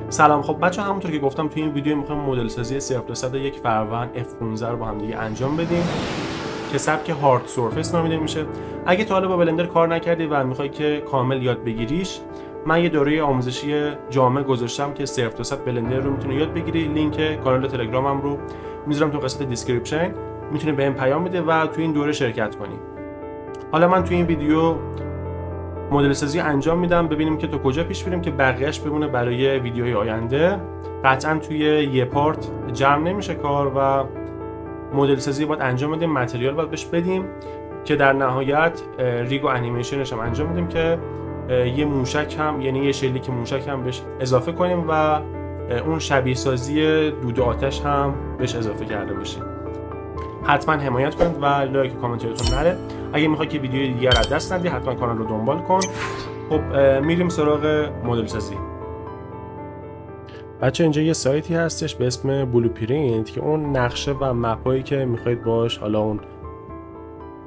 سلام. خب بچه همونطور که گفتم توی این ویدیو میخوایم مدل سازی 0-201 فروند F15 رو با هم دیگه انجام بدیم که سبک هارد سورفیس نامیده میشه. اگه تا حالا با بلندر کار نکردی و میخوای که کامل یاد بگیریش، من یه دوره آموزشی جامع گذاشتم که 0-200 بلندر رو میتونی یاد بگیری. لینک کانال تلگرامم رو میذارم تو قسمت دیسکریپشن، میتونی بهم پیام بده و توی این دوره شرکت کنی. حالا من توی این ویدیو مدل سازی انجام میدم، ببینیم که تو کجا پیش بریم که بقیه‌اش بمونه برای ویدیوهای آینده. قطعا توی یه پارت جمع نمیشه کار و مدل سازی باید انجام بدیم، متریال باید بهش بدیم که در نهایت ریگ و انیمیشنش هم انجام بدیم که یه موشک هم، یعنی یه شلیک موشک هم بهش اضافه کنیم و اون شبیه سازی دود آتش هم بهش اضافه کرده باشیم. حتما حمایت کنید و لایک و کامنت یادتون نره. اگه میخوای که ویدیوی دیگر از دست ندی حتما کانال رو دنبال کن. خب میریم سراغ مدل سازی. بچه اینجا یه سایتی هستش به اسم بلوپرینت که اون نقشه و مپایی که میخواید باش، حالا اون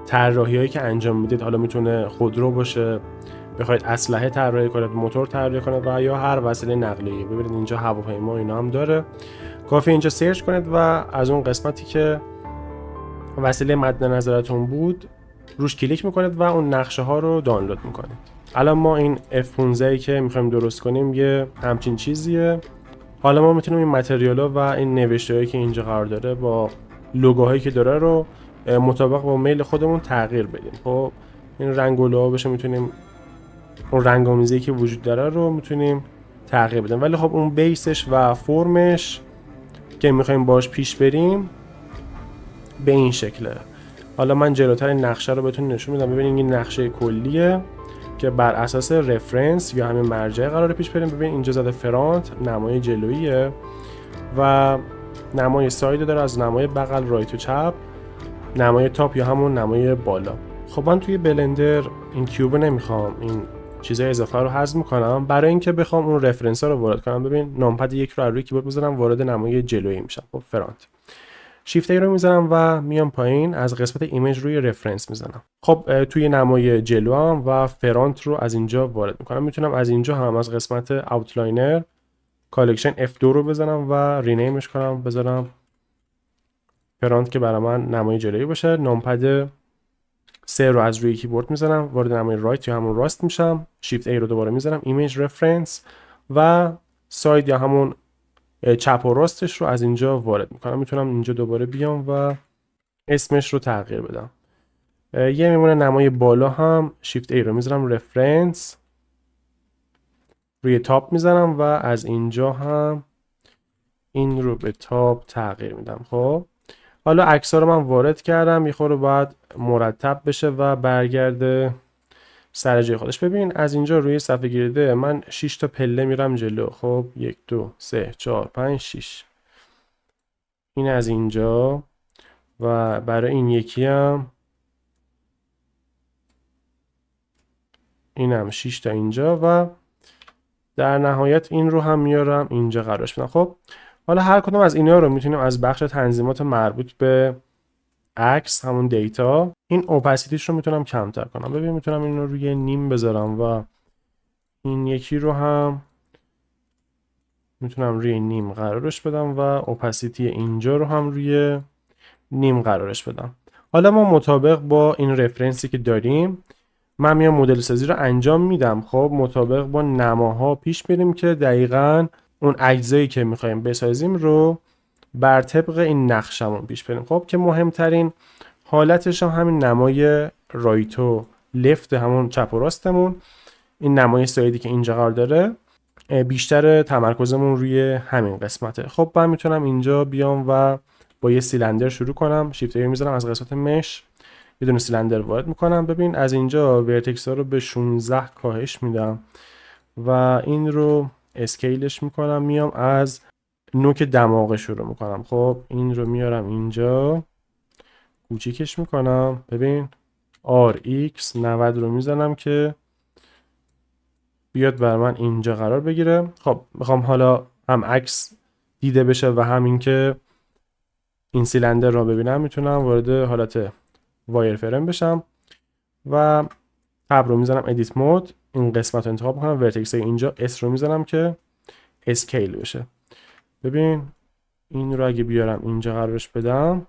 طراحیایی که انجام میدید، حالا میتونه خودرو باشه، بخواید اسلحه طراحی کنید، موتور طراحی کنید و یا هر وسیله نقلیه‌ای. ببینید اینجا هواپیما اینا هم داره. کافی اینجا سرچ کنید و از اون قسمتی که وسیله مد نظرتون بود روش کلیک میکنید و اون نقشه ها رو دانلود میکنید. الان ما این F15 که میخوایم درست کنیم یه همچین چیزیه. حالا ما میتونیم این متریالا و این نوشته‌هایی که اینجا قرار داره با لوگوهایی که داره رو مطابق با میل خودمون تغییر بدیم. خب این رنگ و لوها بشه، میتونیم اون رنگ‌آمیزی که وجود داره رو میتونیم تغییر بدیم، ولی خب اون بیسش و فرمش که میخوایم باش پیش بریم به این شکله. حالا من جلوتر این نقشه رو بهتون نشون میدم. ببینید این نقشه کلیه که بر اساس رفرنس یا همین مرجع قراره پیش بریم. ببین اینجا زده فرانت، نمای جلوییه و نمای ساید داره، از نمای بغل رایت و چپ، نمای تاپ یا همون نمای بالا. خب من توی بلندر این کیوب نمیخوام، این چیزای اضافه رو حذف میکنم برای اینکه بخوام اون رفرنس ها رو وارد کنم. ببین نامپد یک رو روی کیبورد میذارم، وارد نمای جلویی میشم. خب فرانت، شیفت ای رو میزنم و میام پایین، از قسمت ایمیج روی رفرنس میزنم. خب توی نمای جلو هم و فرانت رو از اینجا وارد میکنم. میتونم از اینجا هم از قسمت اوتلاینر کالکشن F2 رو بزنم و رینیمش کنم، بذارم فرانت که برای من نمای جلویی باشه. نامپد 3 رو از روی کیبورد میزنم، وارد نمای رایت یا همون راست میشم. شیفت ای رو دوباره میزنم، ایمیج رفرنس و ساید یا همون چپ و راستش رو از اینجا وارد میکنم. میتونم اینجا دوباره بیام و اسمش رو تغییر بدم. یه میمونه نمای بالا هم شیفت ای رو میذارم، رفرنس روی تاپ میزنم و از اینجا هم این رو به تاپ تغییر میدم. خب حالا عکس‌ها رو من وارد کردم، یه خورده باید مرتب بشه و برگرده سر جای خودش. ببین از اینجا روی صفحه گریده من 6 تا پله میرم جلو. خب 1 2 3 4 5 6 این از اینجا و برای این یکی هم اینم 6 تا اینجا و در نهایت این رو هم میارم اینجا قرارش بدم. خب حالا هر کدوم از اینا رو میتونیم از بخش تنظیمات مربوط به عکس، همون دیتا، این اوپاسیتیش رو میتونم کمتر کنم. ببین میتونم این رو روی نیم بذارم و این یکی رو هم میتونم روی نیم قرارش بدم و اوپاسیتی اینجا رو هم روی نیم قرارش بدم. حالا ما مطابق با این رفرنسی که داریم من میام مدل سازی رو انجام میدم. خب مطابق با نماها پیش بریم که دقیقاً اون اجزایی که میخوایم بسازیم رو بر طبق این نقشمون پیش بریم. خب که مهمترین حالتش هم همین نمای رایت و لفت، همون چپ و راستمون، این نمای سایدی که اینجا قرار داره، بیشتر تمرکزمون روی همین قسمته. خب من میتونم اینجا بیام و با یه سیلندر شروع کنم. شیفت ای میذارم، از قسمت مش یه دونه سیلندر وارد میکنم. ببین از اینجا ورتکس ها رو به 16 کاهش میدم و این رو اسکیلش میکنم، میام از نوک دماغ شروع میکنم. خب این رو میارم اینجا کوچیکش میکنم. ببین RX 90 رو میزنم که بیاد بر من اینجا قرار بگیره. خب میخوام حالا هم عکس دیده بشه و هم این که این سیلندر رو ببینم، میتونم وارد حالت وایر فریم بشم و تب رو میزنم ادیت مود، این قسمت رو انتخاب میکنم، ورتکس اینجا اس رو میزنم که اسکیل بشه. ببین این رو اگه بیارم اینجا قرارش بدم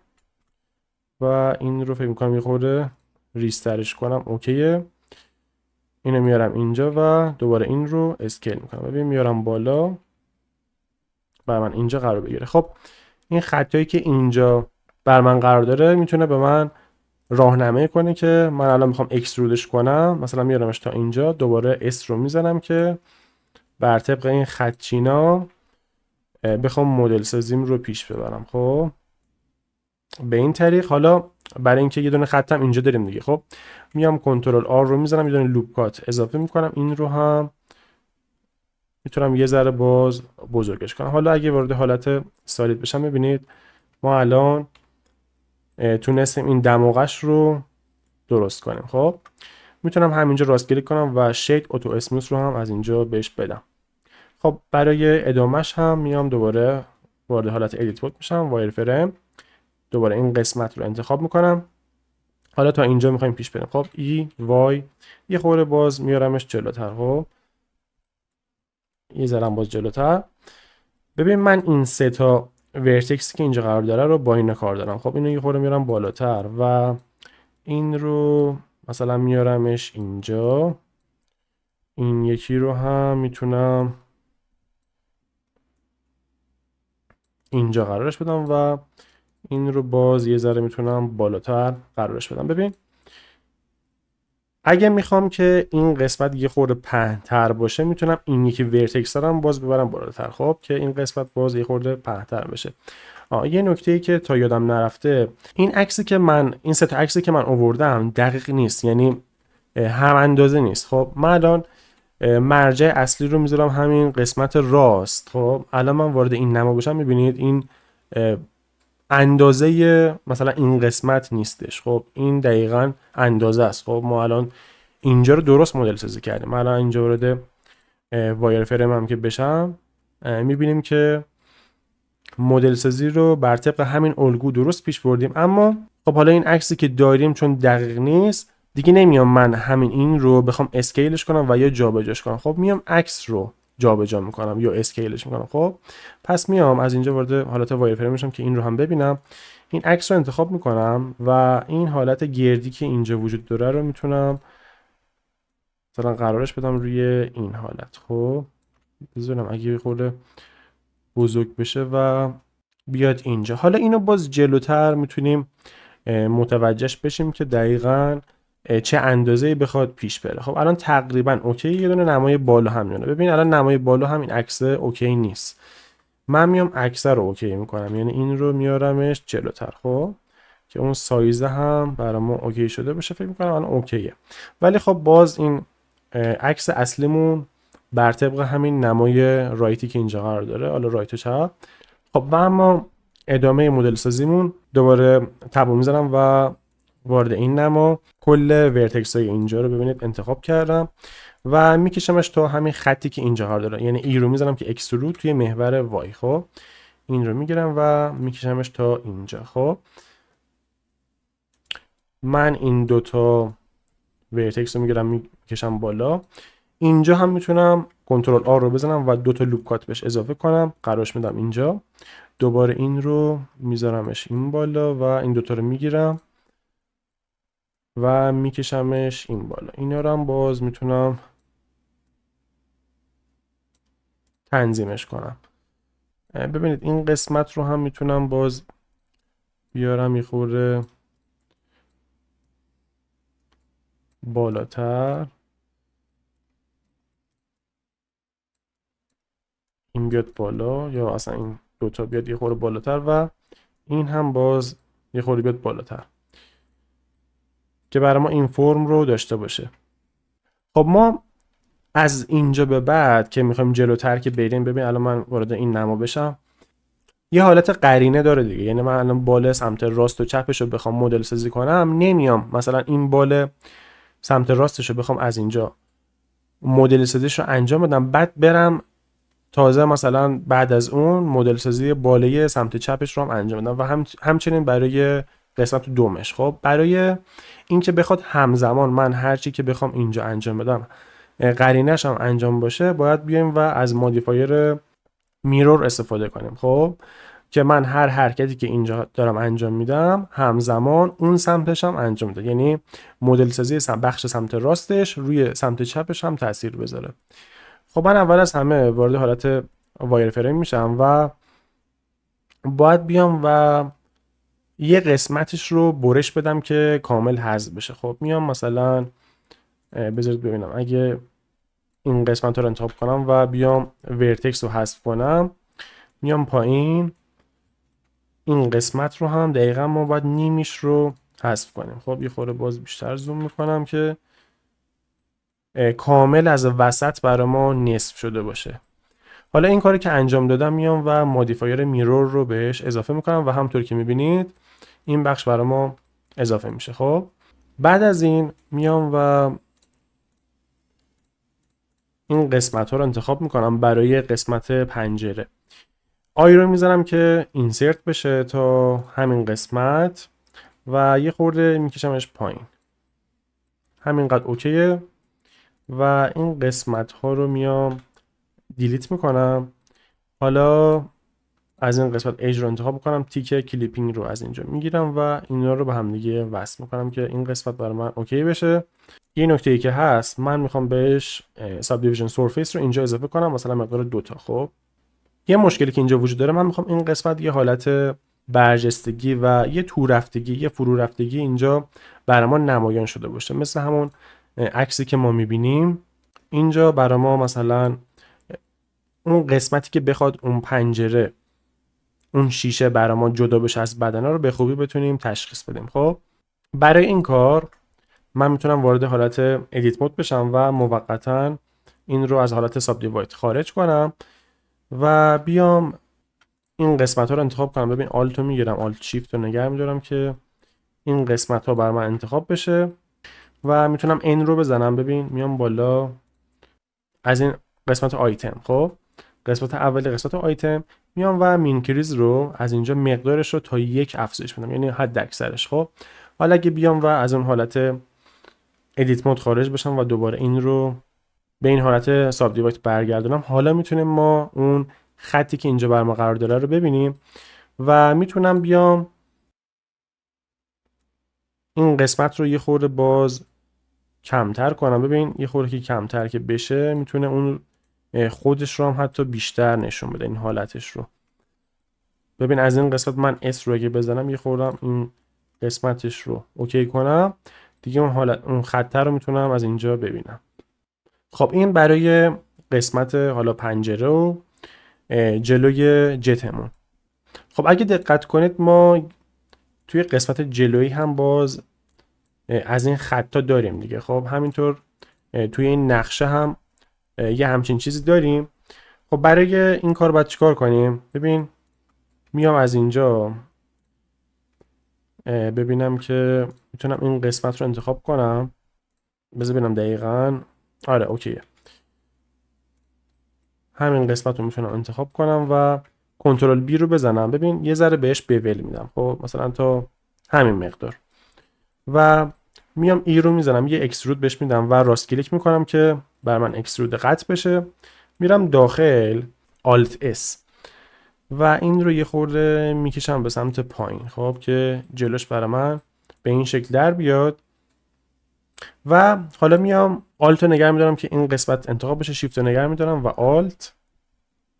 و این رو فکر میکنم یه خورده ریسترش کنم، اوکیه. اینو میارم اینجا و دوباره این رو اسکیل میکنم. ببین میارم بالا بر من اینجا قرار بگیره. خب این خطایی که اینجا بر من قرار داره میتونه به من راهنمایی کنه که من الان میخوام اکسترودش کنم، مثلا میارمش تا اینجا، دوباره اس رو میزنم که بر طبق این خطچینا بخوام مدل سازیم رو پیش ببرم. خب به این طریق حالا برای اینکه یه دونه خطم اینجا داریم دیگه، خب میام کنترل آر رو میزنم، یه دونه لوپ کات اضافه میکنم، این رو هم میتونم یه ذره باز بزرگش کنم. حالا اگه وارد حالت سالید بشم ببینید ما الان تونستیم این دماغش رو درست کنیم. خب میتونم همینجا راست کلیک کنم و شیک اتو اسموث رو هم از اینجا بهش بدم. خب برای ادامهش هم میام دوباره وارد حالت ادیت مود میشم، وایر فریم، دوباره این قسمت رو انتخاب میکنم. حالا تا اینجا میخوایم پیش بریم. خب ای وای یه خورده باز میارمش جلوتر. خب یه ذره باز جلوتر. ببین من این سه تا ورتکسی که اینجا قرار داره رو با این کار دارم. خب اینو یه خورده میارم بالاتر و این رو مثلا میارمش اینجا. این یکی رو هم میتونم اینجا قرارش بدم و این رو باز یه ذره میتونم بالاتر قرارش بدم. ببین اگه میخوام که این قسمت یه خورده پهن‌تر باشه میتونم این یکی ورتکس هم باز ببرم بالاتر، خب که این قسمت باز یه خورده پهن‌تر بشه. یه نکته‌ای که تا یادم نرفته، این عکسی که من این سه تا عکسی که من آوردم دقیق نیست، یعنی هم اندازه نیست. خب من الان مرجع اصلی رو میذارم همین قسمت راست. خب الان من وارد این نما بشم میبینید این اندازه مثلا این قسمت نیستش. خب این دقیقاً اندازه است. خب ما الان اینجا رو درست مدل سازی کردیم. من الان اینجا وارد وایر فریم هم که بشم میبینیم که مدل سازی رو بر طبق همین الگو درست پیش بردیم. اما خب حالا این عکسی که داریم چون دقیق نیست دیگه نمیام من همین این رو بخوام اسکیلش کنم و یا جابجاش کنم. خب میام عکس رو جابجا میکنم یا اسکیلش میکنم. خب پس میام از اینجا وارد حالت وایر فریم میشم که این رو هم ببینم. این عکس رو انتخاب میکنم و این حالت گردی که اینجا وجود داره رو میتونم مثلا قرارش بدم روی این حالت. خب بذارم اگه خورده بزرگ بشه و بیاد اینجا. حالا اینو باز جلوتر میتونیم متوجهش بشیم که دقیقاً چه اندازه‌ای بخواد پیش بره. خب الان تقریبا اوکی. یه دونه نمای بالا هم میونه. ببین الان نمای بالا هم این عکس اوکی نیست. من میام عکس رو اوکی میکنم، یعنی این رو میارمش جلوتر. خب که اون سایز هم برای ما اوکی شده باشه. فکر میکنم الان اوکیه. ولی خب باز این عکس اصلیمون بر طبق همین نمای رایتی که اینجا قرار داره، حالا رایت و چپ. خب و اما ادامه مدل سازیمون دوباره تبو میزنم و وارد این نما کل ورتکس های اینجا رو ببینید انتخاب کردم و میکشمش تا همین خطی که اینجا قرار داره، یعنی ای رو میزنم که اکسترود توی محور وای. خب این رو میگیرم و میکشمش تا اینجا. خب من این دوتا ورتکس رو میگیرم میکشم بالا. اینجا هم میتونم کنترل آر رو بزنم و دوتا لوپ کات بهش اضافه کنم، قرارش میدم اینجا. دوباره این رو میذارمش این بالا و این دوتا رو میگیرم و میکشمش این بالا. اینا رو هم باز میتونم تنظیمش کنم. ببینید این قسمت رو هم میتونم باز بیارم یه خورده بالاتر، این بیاد بالا یا اصلا این دوتا بیاد یه خورده بالاتر و این هم باز یه خورده بیاد بالاتر که برای ما این فرم رو داشته باشه. خب ما از اینجا به بعد که میخوایم جلوتر که بریم، ببین الان من وارد این نما بشم، یه حالت قرینه داره دیگه. یعنی من الان بال سمت راست و چپش رو بخوام مدل سازی کنم، نمیام مثلا این بال سمت راستش رو بخوام از اینجا مدل سازیش رو انجام بدم بعد برم تازه مثلا بعد از اون مدل سازی بالای سمت چپش رو هم انجام بدم و همچنین برای قسمت دومش. خب برای اینکه بخواد همزمان من هر چی که بخوام اینجا انجام بدم قرینش هم انجام باشه، باید بیایم و از مودیفایر میرور استفاده کنیم. خب که من هر حرکتی که اینجا دارم انجام میدم همزمان اون سمتش هم انجام میده، یعنی مدل سازی بخش سمت راستش روی سمت چپش هم تاثیر بذاره. خب من اول از همه وارد حالت وایر فریم میشم و باید بیام و یه قسمتش رو برش بدم که کامل حذف بشه. خب میام مثلا بذارید ببینم، اگه این قسمت رو انتخاب کنم و بیام ورتکس رو حذف کنم، میام پایین، این قسمت رو هم دقیقا ما باید نیمیش رو حذف کنیم. خب یه خورده باز بیشتر زوم میکنم که کامل از وسط برای ما نصف شده باشه. حالا این کاری که انجام دادم، میام و مودیفایر میرور رو بهش اضافه میکنم و همطور که میبینید این بخش برای ما اضافه میشه. خب بعد از این میام و این قسمت ها رو انتخاب میکنم برای قسمت پنجره. آی رو میذارم که اینسرت بشه تا همین قسمت و یه خورده میکشمش پایین، همینقدر اوکیه. و این قسمت ها رو میام دیلیت میکنم. حالا از این قسمت ایج رو انتخاب میکنم، تیک کلیپینگ رو از اینجا میگیرم و اینا رو به هم دیگه وصل میکنم که این قسمت برای من اوکی بشه. یه نکته ای که هست، من میخوام بهش ساب دیویژن سورفیس رو اینجا اضافه کنم، مثلا مقدار 2 تا. خب یه مشکلی که اینجا وجود داره، من میخوام این قسمت یه حالت برجستگی و یه تو رفتگی، یه فرو رفتگی اینجا برای ما نمایان شده باشه، مثل همون عکسی که ما میبینیم اینجا برای ما. مثلا اون قسمتی که بخواد اون پنجره، اون شیشه برای ما جدا بشه از بدنه رو به خوبی بتونیم تشخیص بدیم. خب برای این کار من میتونم وارد حالت ادیت مود بشم و موقتا این رو از حالت ساب دیوایت خارج کنم و بیام این قسمت ها رو انتخاب کنم. ببین آلت رو میگیرم، آلت شیفت رو نگه میدارم که این قسمت ها بر من انتخاب بشه و میتونم این رو بزنم. ببین میام بالا از این قسمت آیتم، خب قسمت اولی قسمت آیتم، میام و مینکریز رو از اینجا مقدارش رو تا 1 افزایش میدم، یعنی حد اکثرش. خب حالا اگه بیام و از اون حالت ادیت مود خارج بشم و دوباره این رو به این حالت ساب دیوایت برگردونم، حالا میتونیم ما اون خطی که اینجا بر ما قرار داره رو ببینیم و میتونم بیام این قسمت رو یه خورده باز کمتر کنم. ببین یه خورده که کمتر که بشه میتونه اون خودش رو هم حتی بیشتر نشون بده، این حالتش رو. ببین از این قسمت من اس رو اگه بزنم، یه خوردم این قسمتش رو اوکی کنم دیگه، اون حالت اون خط رو میتونم از اینجا ببینم. خب این برای قسمت حالا پنجره و جلوی جتمون. خب اگه دقت کنید ما توی قسمت جلویی هم باز از این خطا داریم دیگه. خب همینطور توی این نقشه هم یه همچین چیزی داریم. خب برای این کار باید چیکار کنیم؟ ببین میام از اینجا ببینم که میتونم این قسمت رو انتخاب کنم. بذار ببینم دقیقاً. آره اوکیه، همین قسمت رو میتونم انتخاب کنم و کنترل بی رو بزنم. ببین یه ذره بهش بیول میدم، خب مثلا تا همین مقدار، و میام ای رو میزنم، یه اکسترود بهش میدم و راست کلیک میکنم که بر من اکسترود قطع بشه. میرم داخل آلت اس و این رو یه خورده میکشم به سمت پایین، خب که جلوش برای من به این شکل در بیاد. و حالا میام آلت رو نگه میدارم که این قسمت انتخاب بشه، شیفت رو نگه میدارم و آلت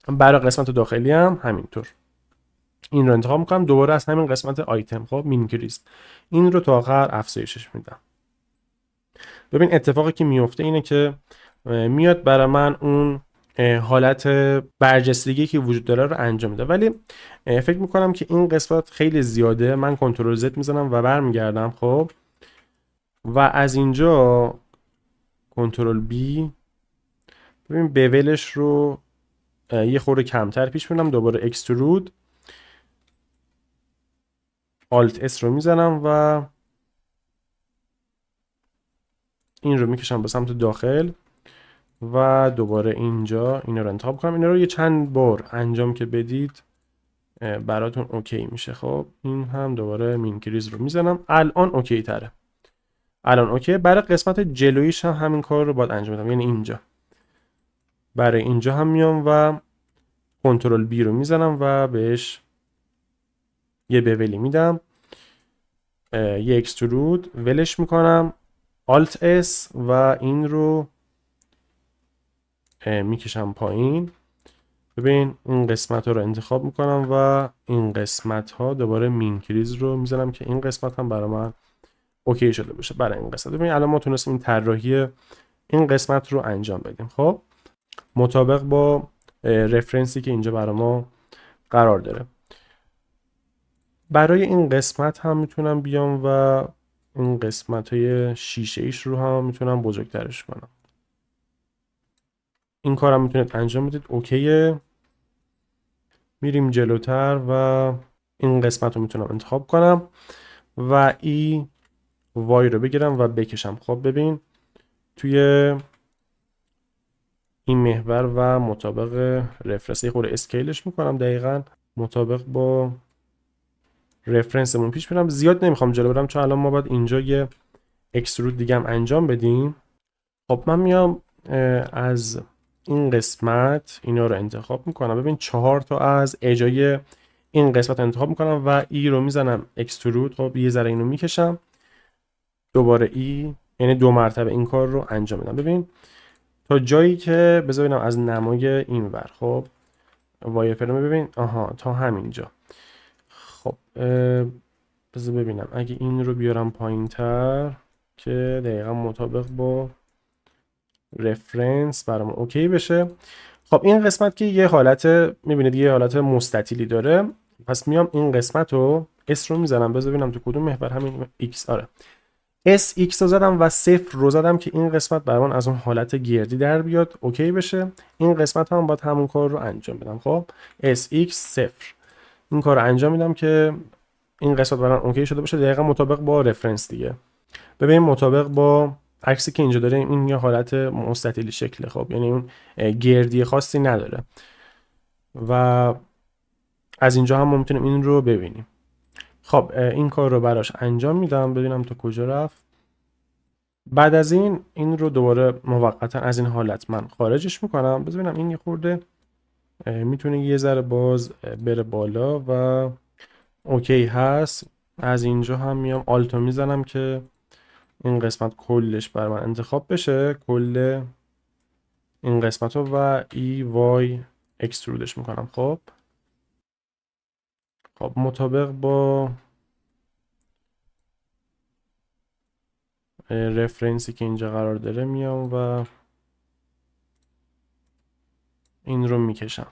برای قسمت داخلی هم همینطور این رو انتخاب میکنم، دوباره از همین قسمت آیتم، خب مینکریز، این رو تا آخر افزایشش میدم. ببین اتفاقی که میفته اینه که میاد برای من اون حالت برجستگی که وجود داره رو انجام میده، ولی فکر میکنم که این قسمت خیلی زیاده. من کنترل زد میزنم و برمیگردم، خب و از اینجا کنترل بی، ببین بیولش رو یه خورده کمتر پیش میرم، دوباره اکسترود آلت اس رو میزنم و این رو میکشم به سمت داخل و دوباره اینجا این رو انتخاب کنم. این رو یه چند بار انجام که بدید براتون اوکی میشه. خب این هم دوباره مینکریز رو میزنم، الان اوکی تره، الان اوکی. برای قسمت جلویش هم همین کار رو باید انجام بدم، یعنی اینجا برای اینجا هم میام و کنترل بی رو میزنم و بهش یه بولی میدم، یه اکسترود ولش میکنم، آلت اس و این رو میکشم پایین. ببین این قسمت ها رو انتخاب میکنم و این قسمت ها دوباره مینکریز رو میزنم که این قسمت هم برای من اوکی شده باشه برای این قسمت. ببین الان ما تونستیم این طراحی این قسمت رو انجام بدیم. خب مطابق با رفرنسی که اینجا برای ما قرار داره. برای این قسمت هم میتونم بیام و این قسمت های شیشه ایش رو هم میتونم بزرگترش کنم. این کارم میتونید انجام بدید. اوکیه. میریم جلوتر و این قسمت رو میتونم انتخاب کنم و ای وای رو بگیرم و بکشم. خب ببین توی این محور و مطابق رفرنس خود اسکیلش میکنم دقیقاً مطابق با رفرنسمون پیش میرم. زیاد نمیخوام جلو برم چون الان ما باید اینجا یه اکسترود دیگه هم انجام بدیم. خب من میام از این قسمت اینا رو انتخاب میکنم. ببین 4 تا از اجای این قسمت انتخاب میکنم و ای رو میزنم اکسترود. خب یه ذره اینو میکشم، دوباره ای، یعنی 2 مرتبه این کار رو انجام میدم. ببین تا جایی که بذار ببینم از نمای این ور. خب وای فرم ببین آها تا همینجا. خب بذار ببینم اگه این رو بیارم پایین تر که دقیقا مطابق با رفرنس برام اوکی بشه. خب این قسمت که یه حالت میبینید یه حالت مستطیلی داره، پس میام این قسمت رو اس رو میزنم. بذار ببینم تو کدوم محور، همین x. آره اس ایکس رو زدم و 0 رو زدم که این قسمت برام از اون حالت گردی در بیاد اوکی بشه. این قسمت هم باید همون کار رو انجام بدم. خب اس ایکس 0 این کار رو انجام میدم که این قسمت برام اوکی شده باشه دقیقاً مطابق با رفرنس دیگه. ببین مطابق با عکسی که اینجا داریم این یه حالت مستطیلی شکله. خب یعنی اون گردی خاصی نداره و از اینجا هم ما میتونیم این رو ببینیم. خب این کار رو براش انجام میدم ببینم تا کجا رفت. بعد از این رو دوباره موقتا از این حالت من خارجش میکنم. ببینم این یه خورده میتونه یه ذره باز بره بالا و اوکی هست. از اینجا هم میام آلتو میزنم که این قسمت کلش بر من انتخاب بشه، کل این قسمت رو، و ای وای اکسترودش میکنم. خب مطابق با رفرنسی که اینجا قرار داره میام و این رو میکشم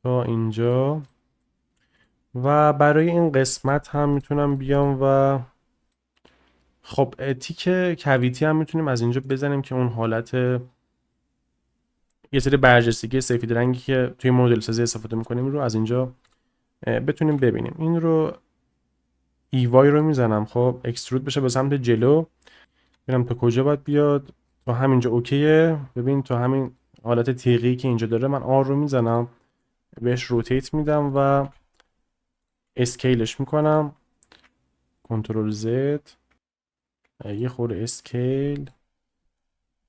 تا اینجا و برای این قسمت هم میتونم بیام و خب تیک کویتی هم میتونیم از اینجا بزنیم که اون حالت یه سری برجستگی سفید رنگی که توی مدل سازی استفاده میکنیم رو از اینجا بتونیم ببینیم. این رو ایوای رو میزنم خب اکسترود بشه به سمت جلو. ببینم تا کجا باید بیاد. تا همینجا اوکیه. ببین تا همین حالت تیغی که اینجا داره من آر رو میزنم بهش روتیت میدم و اسکیلش میکنم. کنترل زد یه خورده اسکیل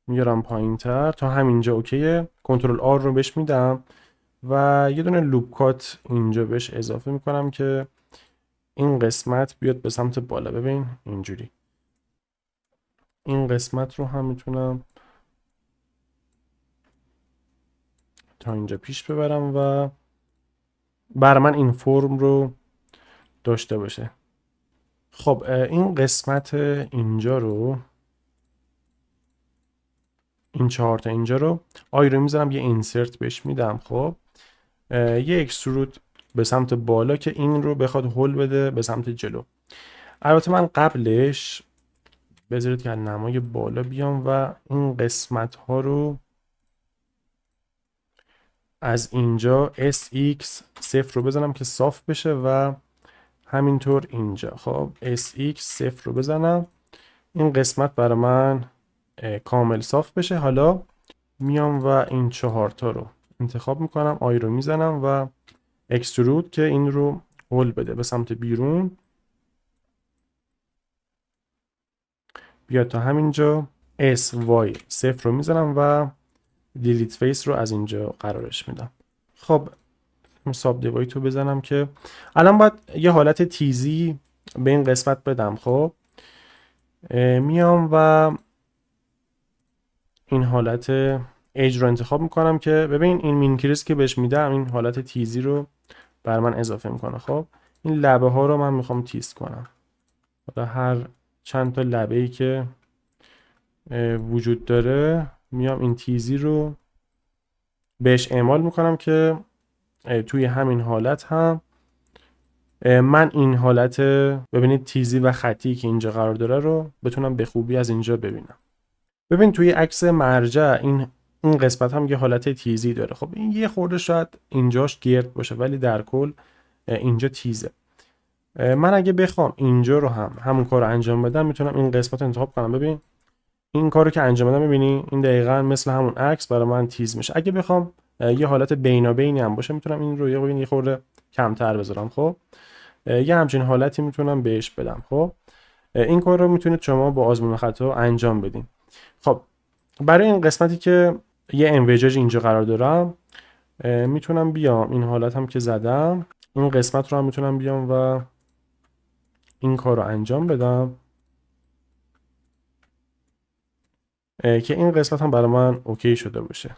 میارم پایین تر تا همینجا اوکیه. کنترل آر رو بهش میدم و یه دونه لوپ کات اینجا بهش اضافه میکنم که این قسمت بیاد به سمت بالا. ببین اینجوری این قسمت رو هم میتونم تا اینجا پیش ببرم و بر من این فرم رو داشته باشه. خب این قسمت اینجا رو این 4 تا اینجا رو آی رو میذارم یه اینسرت بهش میدم. خب یه اکسترود به سمت بالا که این رو بخواد هول بده به سمت جلو. البته من قبلش بذارید که نمای بالا بیام و این قسمت ها رو از اینجا SX 0 رو بزنم که صاف بشه و همینطور اینجا. خب SX 0 رو بزنم این قسمت برای من کامل صاف بشه. حالا میام و این 4 تا رو انتخاب میکنم، آی رو میزنم و اکسترود که این رو هول بده به سمت بیرون بیاد تا همینجا. SY 0 رو میزنم و دیلیت فیس رو از اینجا قرارش میدم. خب ساب دیوایت رو بزنم که الان باید یه حالت تیزی به این قسمت بدم. خب میام و این حالت ایج رو انتخاب میکنم که ببین این مینکریس که بهش میدم این حالت تیزی رو بر من اضافه میکنه. خب این لبه ها رو من میخوام تیز کنم. حالا هر چند تا لبه ای که وجود داره میام این تیزی رو بهش اعمال میکنم که توی همین حالت هم من این حالت ببینید تیزی و خطی که اینجا قرار داره رو بتونم به خوبی از اینجا ببینم. ببین توی عکس مرجع این قسمت هم یه حالت تیزی داره. خب این یه خورده شاید اینجاش گرد باشه ولی در کل اینجا تیزه. من اگه بخوام اینجا رو هم همون کار رو انجام بدم میتونم این قسمت رو انتخاب کنم. ببین این کارو که انجام بدم میبینی این دقیقاً مثل همون عکس برای من تیز میشه. اگه بخوام یه حالت بینابینی هم باشه میتونم این رو یه خورده کمتر بذارم. خب یه همچین حالتی میتونم بهش بدم. خب این کار رو میتونید شما با آزمون خطا انجام بدین. خب برای این قسمتی که یه انویجاج اینجا قرار دارم میتونم بیام این حالت هم که زدم این قسمت رو هم میتونم بیام و این کار رو انجام بدم که این قسمت هم برای من اوکی شده باشه.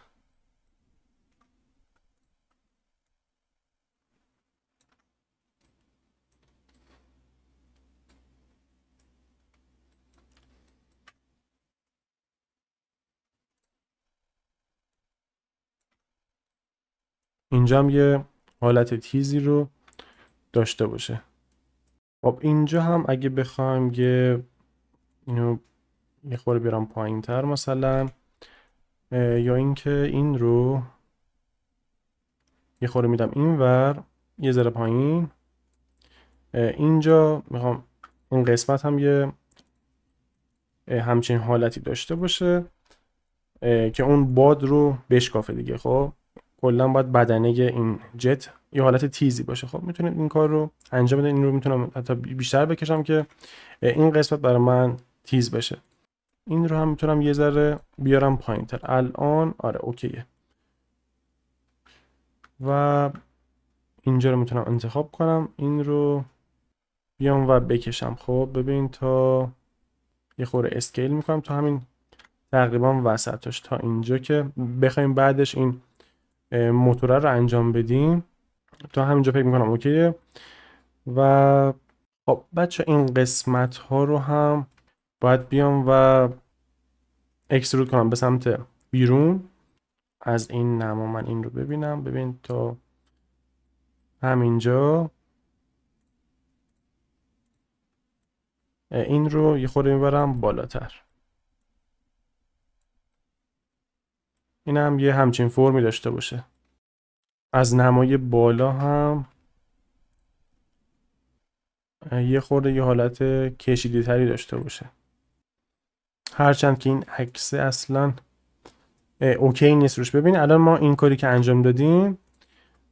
اینجا هم یه حالت تیزی رو داشته باشه. خب اینجا هم اگه بخوایم اینو یه خورده بیارم پایین تر مثلا یا اینکه این رو یه خورده میدم اینور یه ذره پایین. اینجا میخوام این قسمت هم یه همچین حالتی داشته باشه که اون باد رو بشکافه دیگه. خب کلا باید بدنه این جت یه حالت تیزی باشه. خب میتونید این کار رو انجام بدین. این رو میتونم حتی بیشتر بکشم که این قسمت برای من تیز بشه. این رو هم میتونم یه ذره بیارم پایین تر. الان آره اوکیه. و اینجا رو میتونم انتخاب کنم این رو بیام و بکشم. خب ببین تا یه خورده اسکیل میکنم تا همین تقریبا وسطش تا اینجا که بخوایم بعدش این موتور رو انجام بدیم تا همینجا فکر میکنم اوکیه. و خب بچه این قسمت ها رو هم باید بیام و اکسترود کنم به سمت بیرون از این نما. من این رو ببینم ببین تا همینجا این رو یه خورده میبرم بالاتر. این هم یه همچین فرمی داشته باشه. از نمای بالا هم یه خورده یه حالت کشیده تری داشته باشه. هرچند که این عکس اصلا اوکی نیست روش. ببین الان ما این کاری که انجام دادیم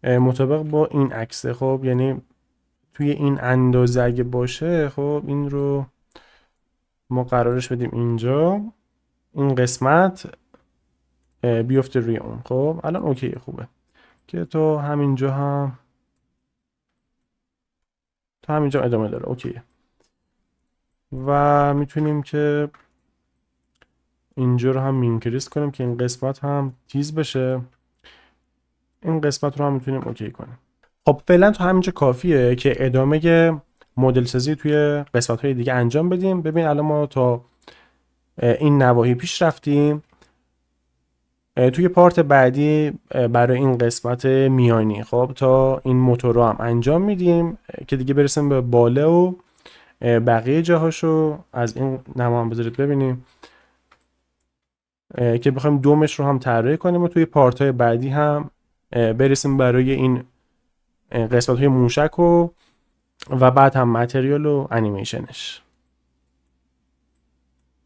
مطابق با این عکسه. خب یعنی توی این اندازه اگه باشه خب این رو ما قرارش بدیم اینجا این قسمت بیفته روی اون. خب الان اوکی خوبه که تو همینجا هم تا همینجا ادامه داره اوکیه. و میتونیم که اینجا رو هم مینکریس کنیم که این قسمت هم تیز بشه. این قسمت رو هم میتونیم اوکی کنیم. خب فعلا تا همینجا کافیه که ادامه مدل سازی توی قسمت های دیگه انجام بدیم. ببین الان ما تا این نواحی پیش رفتیم. توی پارت بعدی برای این قسمت میانی خب تا این موتور رو هم انجام میدیم که دیگه برسیم به باله و بقیه جاهاشو از این نما هم بذارید ببینیم که بخوایم دومش رو هم طراحی کنیم و توی پارت های بعدی هم برسیم برای این قسمت های موشک و بعد هم متریال و انیمیشنش.